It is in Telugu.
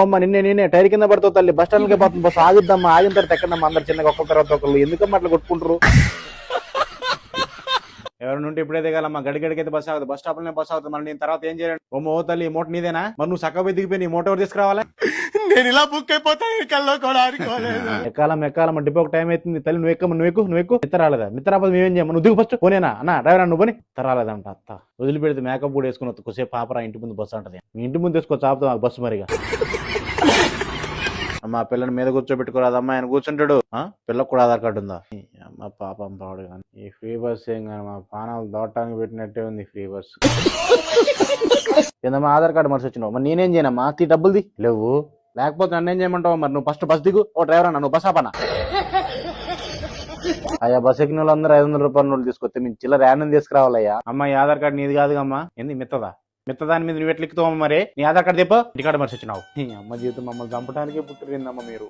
అమ్మ నిన్నే టైర్ కింద పడుతుంది తల్లి. బస్ స్టాండ్కి పోతుంది బస్సు. ఆగిద్దమ్మా, ఆగిన తర్వాత ఎక్కడమ్మా అందరు చిన్నగా ఒక్కరి తర్వాత ఒకళ్ళు. ఎందుకమ్మా అట్లా కొట్టుకుంటారు? ఎవరి నుండి ఇప్పుడే దిగాలమ్మా. గడిగడికైతే బస్ ఆగుతుంది. బస్ స్టాప్ లోనే బస్ ఆగుతుంది. మళ్ళీ నేను తర్వాత ఏం చేయాలి? ఓ మో తల్లి, ఈ మూట నీదేనా? మరి నువ్వు సక్క దిగిపోయి నీ మూట ఎవరు తీసుకురావాలా? నేను ఇలా బుక్ అయిపోతాను కల్లో కూడా అనుకోలేదు. ఎక్కాలమ్మ డిపోకి టైం అవుతుంది తల్లి. నువ్వు ఎక్కు. మిత్ర రాలేదా? మిత్ర రాకపోతే మేమేం చేయము. నువ్వు దిగు ఫస్ట్. పోనేనా అన్న డ్రైవర్ నువ్వు పోనీ. మిత్ర రాలేదంట. అత్త వదిలిపెడితే మేకప్ కూడా వేసుకుని కొద్దిసేపు పాపరా ఇంటి ముందు బస్సు అంటది. మీ ఇంటి ముందు వేసుకోవచ్చు ఆపుతా మాకు బస్సు మరిగా. అమ్మ పిల్లని మీద కూర్చోబెట్టుకోరాదమ్మా, ఆయన కూర్చుంటాడు. పిల్లకు కూడా ఆధార్ కార్డు ఉందా? అమ్మ పాపం పాడు. కానీ ఈ ఫ్రీ బస్ ఏం కానీ మా పానాలు దోటానికి పెట్టినట్టే ఉంది ఫ్రీ బస్. ఏందమ్మా ఆధార్ కార్డు మనిషి వచ్చినావు? మరి నేనేం చేయనమ్మా? డబ్బులుది లేవు. లేకపోతే నన్నేం చేయమంటావు? మరి నువ్వు ఫస్ట్ బస్ దిగు. ఓ డ్రైవర్ అన్న నువ్వు బస్ ఆపనా? అయ్యా బస్ ఎక్కిన వాళ్ళందరూ 500 రూపాయల నోట్లు తీసుకొస్తే మీ చిల్లర యానం తీసుకురావాలయ్యా. అమ్మ ఈ ఆధార్ కార్డు నీది కాదు అమ్మా. ఏంది మిత్తదాని మీద నువ్వు ఎట్లా ఎక్కుతావు? మరి నీ ఆధార్ కార్డు తెప్ప ఇంటికాడ మనిషి వచ్చినావు. అమ్మ జీవితం మమ్మల్ని చంపడానికే పుట్టిరిందమ్మ మీరు.